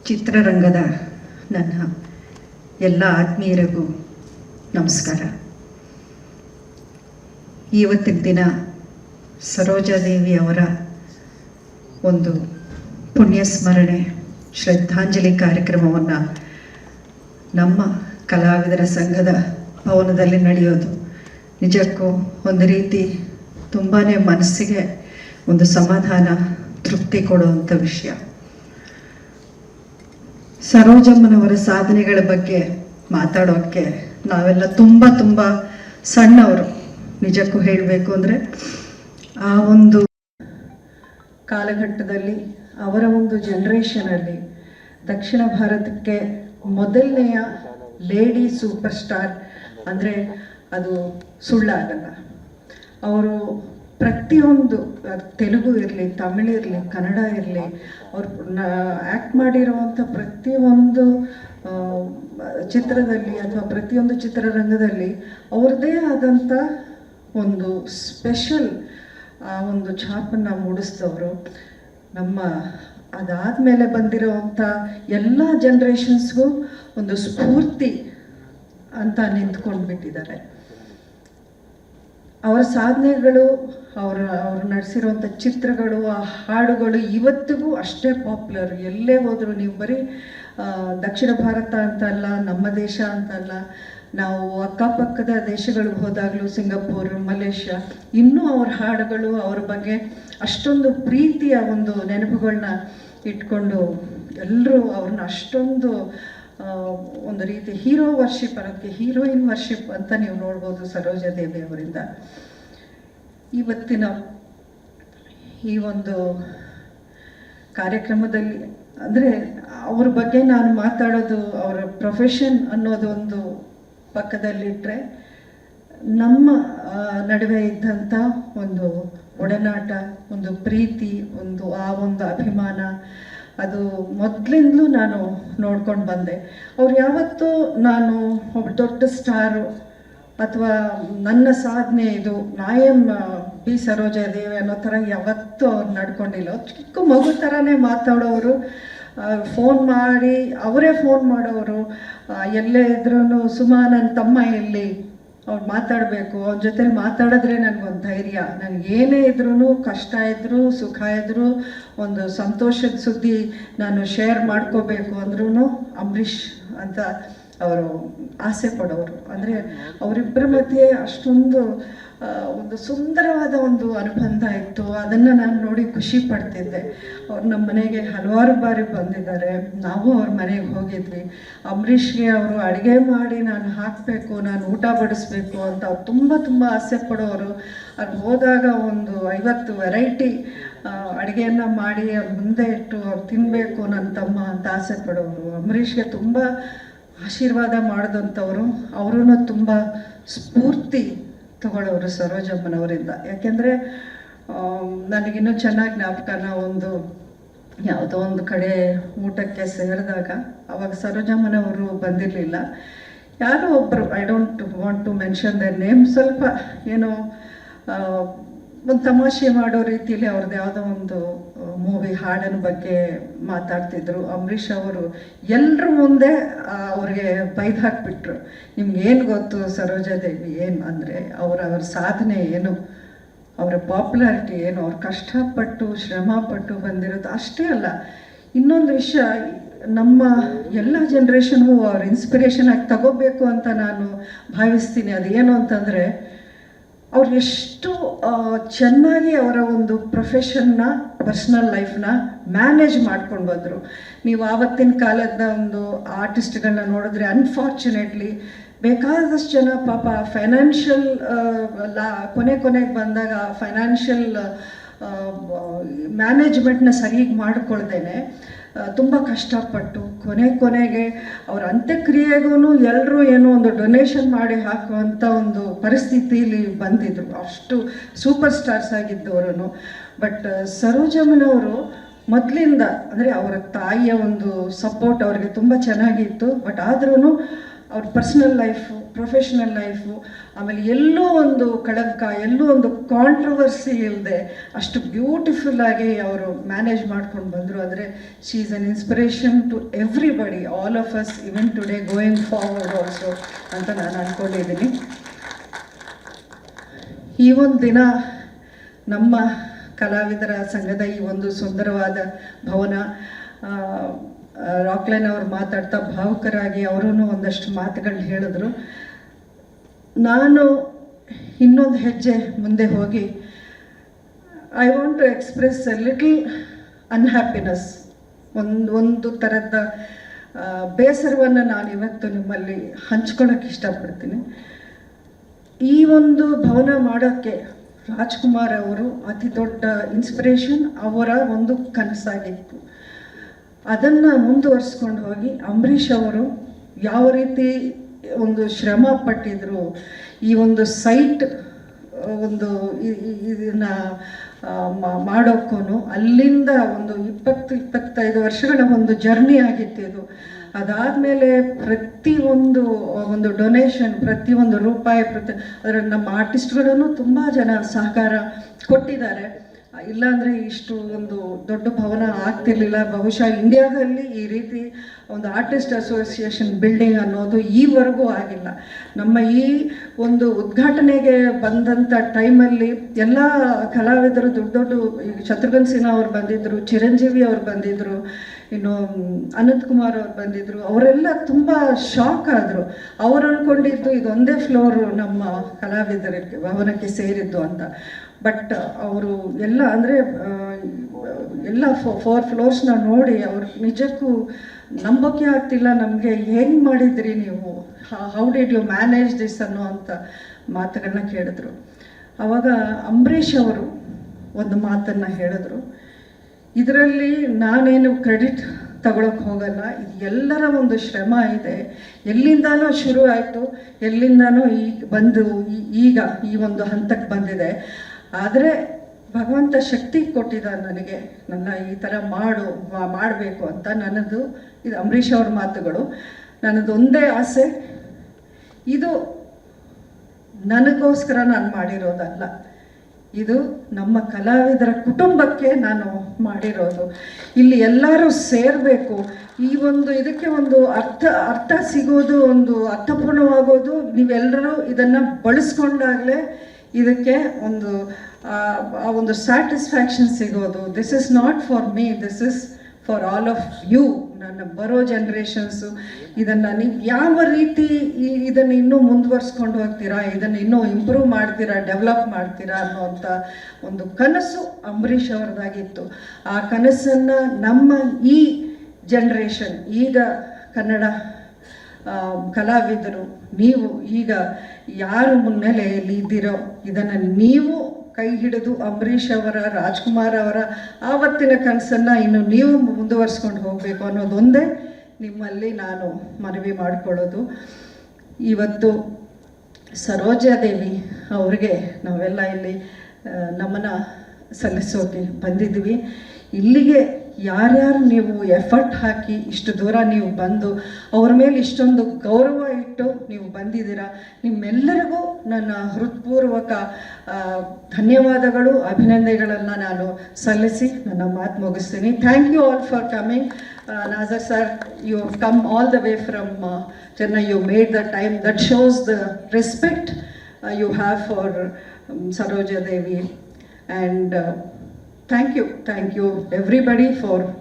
ಚಿತ್ರರಂಗದ ನನ್ನ ಎಲ್ಲ ಆತ್ಮೀಯರಿಗೂ ನಮಸ್ಕಾರ. ಇವತ್ತಿನ ದಿನ ಸರೋಜಾದೇವಿ ಅವರ ಒಂದು ಪುಣ್ಯ ಸ್ಮರಣೆ ಶ್ರದ್ಧಾಂಜಲಿ ಕಾರ್ಯಕ್ರಮವನ್ನು ನಮ್ಮ ಕಲಾವಿದರ ಸಂಘದ ಭವನದಲ್ಲಿ ನಡೆಯೋದು ನಿಜಕ್ಕೂ ಒಂದು ರೀತಿ ತುಂಬಾ ಮನಸ್ಸಿಗೆ ಒಂದು ಸಮಾಧಾನ, ತೃಪ್ತಿ ಕೊಡುವಂಥ ವಿಷಯ. ಸರೋಜಮ್ಮನವರ ಸಾಧನೆಗಳ ಬಗ್ಗೆ ಮಾತಾಡೋಕ್ಕೆ ನಾವೆಲ್ಲ ತುಂಬ ಸಣ್ಣವರು. ನಿಜಕ್ಕೂ ಹೇಳಬೇಕು ಅಂದರೆ ಆ ಒಂದು ಕಾಲಘಟ್ಟದಲ್ಲಿ ಅವರ ಒಂದು ಜನ್ರೇಷನಲ್ಲಿ ದಕ್ಷಿಣ ಭಾರತಕ್ಕೆ ಮೊದಲನೆಯ ಲೇಡಿ ಸೂಪರ್ ಸ್ಟಾರ್ ಅಂದರೆ ಅದು ಸುಳ್ಳಾಗಲ್ಲ. ಅವರು ಪ್ರತಿಯೊಂದು ತೆಲುಗು ಇರಲಿ, ತಮಿಳು ಇರಲಿ, ಕನ್ನಡ ಇರಲಿ, ಅವ್ರು ಆ್ಯಕ್ಟ್ ಮಾಡಿರುವಂಥ ಪ್ರತಿಯೊಂದು ಚಿತ್ರದಲ್ಲಿ ಅಥವಾ ಪ್ರತಿಯೊಂದು ಚಿತ್ರರಂಗದಲ್ಲಿ ಅವ್ರದ್ದೇ ಆದಂಥ ಒಂದು ಸ್ಪೆಷಲ್ ಒಂದು ಛಾಪನ್ನು ಮೂಡಿಸಿದವರು. ನಮ್ಮ ಅದಾದಮೇಲೆ ಬಂದಿರೋವಂಥ ಎಲ್ಲ ಜನ್ರೇಷನ್ಸ್ಗೂ ಒಂದು ಸ್ಫೂರ್ತಿ ಅಂತ ನಿಂತ್ಕೊಂಡು ಬಿಟ್ಟಿದ್ದಾರೆ. ಅವರ ಸಾಧನೆಗಳು, ಅವರು ನಡೆಸಿರುವಂಥ ಚಿತ್ರಗಳು, ಆ ಹಾಡುಗಳು ಇವತ್ತಿಗೂ ಅಷ್ಟೇ ಪಾಪ್ಯುಲರ್. ಎಲ್ಲೇ ಹೋದರೂ ನೀವು ಬರೀ ದಕ್ಷಿಣ ಭಾರತ ಅಂತಲ್ಲ, ನಮ್ಮ ದೇಶ ಅಂತಲ್ಲ, ನಾವು ಅಕ್ಕಪಕ್ಕದ ದೇಶಗಳಿಗೆ ಹೋದಾಗಲೂ ಸಿಂಗಾಪುರ್, ಮಲೇಷ್ಯಾ, ಇನ್ನೂ ಅವ್ರ ಹಾಡುಗಳು, ಅವ್ರ ಬಗ್ಗೆ ಅಷ್ಟೊಂದು ಪ್ರೀತಿಯ ಒಂದು ನೆನಪುಗಳನ್ನ ಇಟ್ಕೊಂಡು ಎಲ್ಲರೂ ಅವ್ರನ್ನ ಅಷ್ಟೊಂದು ಒಂದು ರೀತಿ ಹೀರೋ ವರ್ಷಿಪ್ ಅನ್ನೋದಕ್ಕೆ ಹೀರೋಯಿನ್ ವರ್ಷಿಪ್ ಅಂತ ನೀವು ನೋಡ್ಬೋದು ಸರೋಜಾದೇವಿ ಅವರಿಂದ. ಇವತ್ತಿನ ಈ ಒಂದು ಕಾರ್ಯಕ್ರಮದಲ್ಲಿ ಅಂದರೆ ಅವ್ರ ಬಗ್ಗೆ ನಾನು ಮಾತಾಡೋದು, ಅವರ ಪ್ರೊಫೆಷನ್ ಅನ್ನೋದು ಒಂದು ಪಕ್ಕದಲ್ಲಿಟ್ಟರೆ, ನಮ್ಮ ನಡುವೆ ಇದ್ದಂಥ ಒಂದು ಒಡನಾಟ, ಒಂದು ಪ್ರೀತಿ, ಆ ಒಂದು ಅಭಿಮಾನ, ಅದು ಮೊದಲಿಂದಲೂ ನಾನು ನೋಡ್ಕೊಂಡು ಬಂದೆ. ಅವ್ರು ಯಾವತ್ತೂ ನಾನು ಒಬ್ಬ ದೊಡ್ಡ ಸ್ಟಾರು ಅಥವಾ ನನ್ನ ಸಾಧನೆ ಇದು, ಬಿ ಸರೋಜಾದೇವಿ ಅನ್ನೋ ಥರ ಯಾವತ್ತೂ ಅವ್ರು ನಡ್ಕೊಂಡಿಲ್ಲ. ಚಿಕ್ಕ ಮಗು ಥರನೇ ಮಾತಾಡೋರು, ಫೋನ್ ಮಾಡಿ ಅವರೇ ಫೋನ್ ಮಾಡೋರು. ಎಲ್ಲೇ ಇದ್ರೂ ಸುಮಾ ನನ್ನ ತಮ್ಮ ಎಲ್ಲಿ, ಅವ್ರು ಮಾತಾಡಬೇಕು, ಅವ್ರ ಜೊತೆಲಿ ಮಾತಾಡಿದ್ರೆ ನನಗೊಂದು ಧೈರ್ಯ. ನನಗೆ ಏನೇ ಇದ್ರೂ, ಕಷ್ಟ ಇದ್ದರೂ ಸುಖ ಇದ್ದರೂ, ಒಂದು ಸಂತೋಷದ ಸುದ್ದಿ ನಾನು ಶೇರ್ ಮಾಡ್ಕೋಬೇಕು ಅಂದ್ರೂ ಅಂಬರೀಷ್ ಅಂತ ಅವರು ಆಸೆ ಪಡೋರು. ಅಂದರೆ ಅವರಿಬ್ಬರ ಮಧ್ಯೆ ಅಷ್ಟೊಂದು ಒಂದು ಸುಂದರವಾದ ಒಂದು ಅನುಬಂಧ ಇತ್ತು. ಅದನ್ನು ನಾನು ನೋಡಿ ಖುಷಿ ಪಡ್ತಿದ್ದೆ. ಅವ್ರು ನಮ್ಮ ಮನೆಗೆ ಹಲವಾರು ಬಾರಿ ಬಂದಿದ್ದಾರೆ, ನಾವು ಅವ್ರ ಮನೆಗೆ ಹೋಗಿದ್ವಿ. ಅಂಬರೀಷ್ಗೆ ಅವರು ಅಡುಗೆ ಮಾಡಿ ನಾನು ಹಾಕಬೇಕು, ನಾನು ಊಟ ಬಡಿಸ್ಬೇಕು ಅಂತ ಅವ್ರು ತುಂಬ ಆಸೆ ಪಡೋರು. ಅವ್ರು ಹೋದಾಗ ಒಂದು 50 ವೆರೈಟಿ ಅಡುಗೆಯನ್ನು ಮಾಡಿ ಅವ್ರ ಮುಂದೆ ಇಟ್ಟು ಅವ್ರು ತಿನ್ನಬೇಕು ನನ್ನ ತಮ್ಮ ಅಂತ ಆಸೆ ಪಡೋರು. ಅಂಬರೀಷ್ಗೆ ತುಂಬ ಆಶೀರ್ವಾದ ಮಾಡಿದಂಥವ್ರು. ಅವರೂ ತುಂಬ ಸ್ಫೂರ್ತಿ ತಗೊಳ್ಳೋರು ಸರೋಜಮ್ಮನವರಿಂದ. ಯಾಕೆಂದರೆ ನನಗಿನ್ನೂ ಚೆನ್ನಾಗಿ ಜ್ಞಾಪಕ, ಒಂದು ಯಾವುದೋ ಒಂದು ಕಡೆ ಊಟಕ್ಕೆ ಸೇರಿದಾಗ ಅವಾಗ ಸರೋಜಮ್ಮನವರು ಬಂದಿರಲಿಲ್ಲ. ಯಾರೋ ಒಬ್ಬರು, I don't want to mention their name, ಸ್ವಲ್ಪ ಏನೋ ಒಂದು ತಮಾಷೆ ಮಾಡೋ ರೀತಿಯಲ್ಲಿ ಅವ್ರದ್ದು ಯಾವುದೋ ಒಂದು ಮೂವಿ ಹಾಡಿನ ಬಗ್ಗೆ ಮಾತಾಡ್ತಿದ್ರು. ಅಂಬರೀಷ್ ಅವರು ಎಲ್ಲರ ಮುಂದೆ ಅವ್ರಿಗೆ ಬೈದು ಹಾಕ್ಬಿಟ್ರು. ನಿಮ್ಗೇನು ಗೊತ್ತು ಸರೋಜಾದೇವಿ ಏನು ಅಂದರೆ, ಅವರ ಸಾಧನೆ ಏನು, ಅವರ ಪಾಪ್ಯುಲಾರಿಟಿ ಏನು, ಅವ್ರು ಕಷ್ಟಪಟ್ಟು ಶ್ರಮಪಟ್ಟು ಬಂದಿರೋದು ಅಷ್ಟೇ ಅಲ್ಲ. ಇನ್ನೊಂದು ವಿಷಯ, ನಮ್ಮ ಎಲ್ಲ ಜನ್ರೇಷನ್ಗೂ ಅವ್ರ ಇನ್ಸ್ಪಿರೇಷನ್ ಆಗಿ ತಗೋಬೇಕು ಅಂತ ನಾನು ಭಾವಿಸ್ತೀನಿ. ಅದೇನು ಅಂತಂದರೆ, ಅವ್ರು ಎಷ್ಟು ಚೆನ್ನಾಗಿ ಅವರ ಒಂದು ಪ್ರೊಫೆಷನ್ನ, ಪರ್ಸ್ನಲ್ ಲೈಫ್ನ ಮ್ಯಾನೇಜ್ ಮಾಡ್ಕೊಂಡು ಬಂದರು. ನೀವು ಆವತ್ತಿನ ಕಾಲದ ಒಂದು ಆರ್ಟಿಸ್ಟ್ಗಳನ್ನ ನೋಡಿದ್ರೆ ಅನ್ಫಾರ್ಚುನೇಟ್ಲಿ ಬೇಕಾದಷ್ಟು ಜನ ಪಾಪ ಫೈನಾನ್ಷಿಯಲ್ ಕೊನೆಗೆ ಬಂದಾಗ ಫೈನಾನ್ಷಿಯಲ್ ಮ್ಯಾನೇಜ್ಮೆಂಟ್ನ ಸರಿಯಾಗಿ ಮಾಡಿಕೊಳ್ದೇನೆ ತುಂಬ ಕಷ್ಟಪಟ್ಟು ಕೊನೆಗೆ ಅವ್ರ ಅಂತ್ಯಕ್ರಿಯೆಗೂ ಎಲ್ಲರೂ ಏನೋ ಒಂದು ಡೊನೇಷನ್ ಮಾಡಿ ಹಾಕುವಂಥ ಒಂದು ಪರಿಸ್ಥಿತಿಯಲ್ಲಿ ಬಂದಿದ್ರು. ಅಷ್ಟು ಸೂಪರ್ ಸ್ಟಾರ್ಸ್ ಆಗಿದ್ದವರು. ಬಟ್ ಸರೋಜಮ್ಮನವರು ಮೊದಲಿಂದ ಅಂದರೆ ಅವರ ತಾಯಿಯ ಒಂದು ಸಪೋರ್ಟ್ ಅವ್ರಿಗೆ ತುಂಬ ಚೆನ್ನಾಗಿತ್ತು. ಬಟ್ ಆದ್ರೂ ಅವ್ರ ಪರ್ಸ್ನಲ್ ಲೈಫು, ಪ್ರೊಫೆಷ್ನಲ್ ಲೈಫು, ಆಮೇಲೆ ಎಲ್ಲೂ ಒಂದು ಕಳಂಕ, ಎಲ್ಲೂ ಒಂದು ಕಾಂಟ್ರವರ್ಸಿ ಇಲ್ಲದೆ ಅಷ್ಟು ಬ್ಯೂಟಿಫುಲ್ಲಾಗಿ ಅವರು ಮ್ಯಾನೇಜ್ ಮಾಡ್ಕೊಂಡು ಬಂದರು. ಅಂದರೆ she is an inspiration to everybody, all of us, even today going forward also ಅಂತ ನಾನು ಅಂದ್ಕೊಂಡಿದ್ದೀನಿ. ಈ ಒಂದು ದಿನ ನಮ್ಮ ಕಲಾವಿದರ ಸಂಘದ ಈ ಒಂದು ಸುಂದರವಾದ ಭವನ, ರಾಕ್ಲೈನ್ ಅವರು ಮಾತಾಡ್ತಾ ಭಾವುಕರಾಗಿ ಅವರೂ ಒಂದಷ್ಟು ಮಾತುಗಳನ್ನ ಹೇಳಿದ್ರು. ನಾನು ಇನ್ನೊಂದು ಹೆಜ್ಜೆ ಮುಂದೆ ಹೋಗಿ I want to express a little unhappiness, ಒಂದು ಥರದ ಬೇಸರವನ್ನು ನಾನು ಇವತ್ತು ನಿಮ್ಮಲ್ಲಿ ಹಂಚ್ಕೊಳ್ಳೋಕ್ಕೆ ಇಷ್ಟಪಡ್ತೀನಿ. ಈ ಒಂದು ಭವನ ಮಾಡೋಕ್ಕೆ ರಾಜ್ಕುಮಾರ್ ಅವರು ಅತಿ ದೊಡ್ಡ ಇನ್ಸ್ಪಿರೇಷನ್, ಅವರ ಒಂದು ಕನಸಾಗಿತ್ತು. ಅದನ್ನು ಮುಂದುವರಿಸ್ಕೊಂಡು ಹೋಗಿ ಅಂಬರೀಷ್ ಅವರು ಯಾವ ರೀತಿ ಒಂದು ಶ್ರಮ ಪಟ್ಟಿದ್ರು, ಈ ಒಂದು ಸೈಟ್ ಒಂದು ಇದನ್ನು ಮಾಡೋಕ್ಕೂ ಅಲ್ಲಿಂದ ಒಂದು 20-25 ವರ್ಷಗಳ ಒಂದು ಜರ್ನಿ ಆಗಿತ್ತು ಇದು. ಅದಾದಮೇಲೆ ಪ್ರತಿಯೊಂದು ಡೊನೇಷನ್, ಪ್ರತಿಯೊಂದು ರೂಪಾಯಿ, ಅದರ ನಮ್ಮ ಆರ್ಟಿಸ್ಟ್ಗಳನ್ನು ತುಂಬ ಜನ ಸಹಕಾರ ಕೊಟ್ಟಿದ್ದಾರೆ. ಇಲ್ಲಾಂದರೆ ಇಷ್ಟು ಒಂದು ದೊಡ್ಡ ಭವನ ಆಗ್ತಿರ್ಲಿಲ್ಲ. ಬಹುಶಃ ಇಂಡಿಯಾದಲ್ಲಿ ಈ ರೀತಿ ಒಂದು ಆರ್ಟಿಸ್ಟ್ ಅಸೋಸಿಯೇಷನ್ ಬಿಲ್ಡಿಂಗ್ ಅನ್ನೋದು ಈವರೆಗೂ ಆಗಿಲ್ಲ. ನಮ್ಮ ಈ ಒಂದು ಉದ್ಘಾಟನೆಗೆ ಬಂದಂಥ ಟೈಮಲ್ಲಿ ಎಲ್ಲ ಕಲಾವಿದರು ದೊಡ್ಡ ಶತ್ರುಘ್ನ ಸಿನ್ಹಾ ಅವ್ರು ಬಂದಿದ್ದರು, ಚಿರಂಜೀವಿ ಅವ್ರು ಬಂದಿದ್ದರು, ಇನ್ನು ಅನಂತ್ ಕುಮಾರ್ ಅವ್ರು ಬಂದಿದ್ದರು. ಅವರೆಲ್ಲ ತುಂಬ ಶಾಕ್ ಆದರು. ಅವ್ರು ಅಂದ್ಕೊಂಡಿದ್ದು ಇದೊಂದೇ ಫ್ಲೋರು ನಮ್ಮ ಕಲಾವಿದರಿಗೆ ಭವನಕ್ಕೆ ಸೇರಿದ್ದು ಅಂತ. ಬಟ್ ಅವರು ಎಲ್ಲ ಅಂದರೆ ಎಲ್ಲ 4 ಫ್ಲೋರ್ಸ್ನ ನೋಡಿ ಅವ್ರು ನಿಜಕ್ಕೂ ನಂಬೋಕೆ ಆಗ್ತಿಲ್ಲ, ನಮಗೆ ಹೆಂಗೆ ಮಾಡಿದ್ರಿ ನೀವು, how did you manage this ಅನ್ನೋ ಅಂಥ ಮಾತುಗಳನ್ನ ಕೇಳಿದ್ರು. ಆವಾಗ ಅಂಬರೀಷ್ ಅವರು ಒಂದು ಮಾತನ್ನು ಹೇಳಿದ್ರು, ಇದರಲ್ಲಿ ನಾನೇನು ಕ್ರೆಡಿಟ್ ತಗೊಳಕ್ಕೆ ಹೋಗಲ್ಲ, ಇದು ಎಲ್ಲರ ಒಂದು ಶ್ರಮ ಇದೆ. ಎಲ್ಲಿಂದನೋ ಶುರು ಆಯಿತು, ಎಲ್ಲಿಂದನೋ ಈಗ ಈ ಒಂದು ಹಂತಕ್ಕೆ ಬಂದಿದೆ. ಆದರೆ ಭಗವಂತ ಶಕ್ತಿ ಕೊಟ್ಟಿದ್ದಾರೆ ನನಗೆ, ನನ್ನ ಈ ಥರ ಮಾಡಬೇಕು ಅಂತ. ನನ್ನದು ಇದು ಅಂಬರೀಷ್ ಅವ್ರ ಮಾತುಗಳು. ನನ್ನದು ಒಂದೇ ಆಸೆ, ಇದು ನನಗೋಸ್ಕರ ನಾನು ಮಾಡಿರೋದಲ್ಲ, ಇದು ನಮ್ಮ ಕಲಾವಿದರ ಕುಟುಂಬಕ್ಕೆ ನಾನು ಮಾಡಿರೋದು. ಇಲ್ಲಿ ಎಲ್ಲರೂ ಸೇರಬೇಕು. ಈ ಒಂದು ಇದಕ್ಕೆ ಒಂದು ಅರ್ಥ ಸಿಗೋದು, ಒಂದು ಅರ್ಥಪೂರ್ಣವಾಗೋದು ನೀವೆಲ್ಲರೂ ಇದನ್ನು ಬಳಸ್ಕೊಂಡಾಗಲೇ ಇದಕ್ಕೆ ಒಂದು ಸ್ಯಾಟಿಸ್ಫ್ಯಾಕ್ಷನ್ ಸಿಗೋದು. This is not for me, this is for all of you, ನನ್ನ ಬರೋ ಜನ್ರೇಷನ್ಸು. ಇದನ್ನು ನೀವು ಯಾವ ರೀತಿ ಇದನ್ನು ಇನ್ನೂ ಮುಂದುವರ್ಸ್ಕೊಂಡು ಹೋಗ್ತೀರಾ, ಇದನ್ನು ಇನ್ನೂ ಇಂಪ್ರೂವ್ ಮಾಡ್ತೀರಾ, ಡೆವಲಪ್ ಮಾಡ್ತೀರಾ ಅನ್ನೋಂಥ ಒಂದು ಕನಸು ಅಂಬರೀಷ್ ಅವ್ರದ್ದಾಗಿತ್ತು. ಆ ಕನಸನ್ನು ನಮ್ಮ ಈ ಜನ್ರೇಷನ್, ಈಗ ಕನ್ನಡ ಕಲಾವಿದರು ನೀವು ಈಗ ಯಾರು ಮುನ್ನೆಲೆಯಲ್ಲಿ ಇದ್ದೀರೋ ಇದನ್ನು ನೀವು ಕೈ ಹಿಡಿದು ಅಂಬರೀಷ್ ಅವರ, ರಾಜ್ಕುಮಾರ್ ಅವರ ಆವತ್ತಿನ ಕನಸನ್ನು ಇನ್ನು ನೀವು ಮುಂದುವರಿಸ್ಕೊಂಡು ಹೋಗಬೇಕು ಅನ್ನೋದೊಂದೇ ನಿಮ್ಮಲ್ಲಿ ನಾನು ಮನವಿ ಮಾಡಿಕೊಳ್ಳೋದು. ಇವತ್ತು ಸರೋಜಾದೇವಿ ಅವ್ರಿಗೆ ನಾವೆಲ್ಲ ಇಲ್ಲಿ ನಮನ ಸಲ್ಲಿಸೋಕೆ ಬಂದಿದ್ವಿ. ಇಲ್ಲಿಗೆ ಯಾರ್ಯಾರು ನೀವು ಎಫರ್ಟ್ ಹಾಕಿ ಇಷ್ಟು ದೂರ ನೀವು ಬಂದು ಅವ್ರ ಮೇಲೆ ಇಷ್ಟೊಂದು ಗೌರವ ಇಟ್ಟು ನೀವು ಬಂದಿದ್ದೀರಾ, ನಿಮ್ಮೆಲ್ಲರಿಗೂ ನನ್ನ ಹೃತ್ಪೂರ್ವಕ ಧನ್ಯವಾದಗಳು, ಅಭಿನಂದನೆಗಳನ್ನು ನಾನು ಸಲ್ಲಿಸಿ ನನ್ನ ಮಾತು ಮುಗಿಸ್ತೀನಿ. Thank you all for coming. Nazar sir, you have come all the way from Chennai. You made the time. That shows the respect you have for Saroja Devi. And thank you everybody for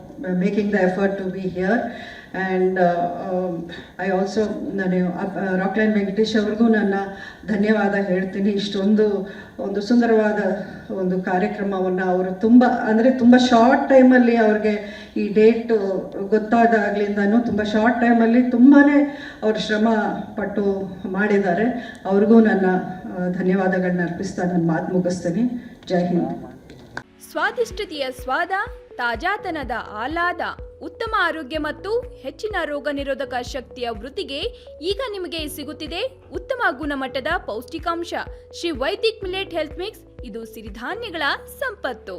making the effort to be here. And I also Rockline Venkatesh ಅವ್ರಿಗೂ ನನ್ನ ಧನ್ಯವಾದ ಹೇಳ್ತೀನಿ. ಇಷ್ಟೊಂದು ಸುಂದರವಾದ ಒಂದು ಕಾರ್ಯಕ್ರಮವನ್ನು ಅವರು ತುಂಬ ಶಾರ್ಟ್ ಟೈಮಲ್ಲಿ ಅವ್ರಿಗೆ ಈ ಡೇಟ್ ಗೊತ್ತಾದಾಗ್ಲಿಂದನೂ ತುಂಬ ಶಾರ್ಟ್ ಟೈಮಲ್ಲಿ ತುಂಬಾ ಅವರು ಶ್ರಮ ಪಟ್ಟು ಮಾಡಿದ್ದಾರೆ. ಅವ್ರಿಗೂ ನನ್ನ ಧನ್ಯವಾದಗಳನ್ನ ಅರ್ಪಿಸ್ತಾ ನನ್ನ ಮಾತು ಮುಗಿಸ್ತೀನಿ. ಜೈ ಹಿಂದ್. ಸ್ವಾದಿಷ್ಟತೆಯ ಸ್ವಾದ, ತಾಜಾತನದ ಆಹ್ಲಾದ, ಉತ್ತಮ ಆರೋಗ್ಯ ಮತ್ತು ಹೆಚ್ಚಿನ ರೋಗ ನಿರೋಧಕ ಶಕ್ತಿಯ ವೃದ್ಧಿಗೆ ಈಗ ನಿಮಗೆ ಸಿಗುತ್ತಿದೆ ಉತ್ತಮ ಗುಣಮಟ್ಟದ ಪೌಷ್ಟಿಕಾಂಶ. Shri Vaidik millet health mix, ಇದು ಸಿರಿಧಾನ್ಯಗಳ ಸಂಪತ್ತು.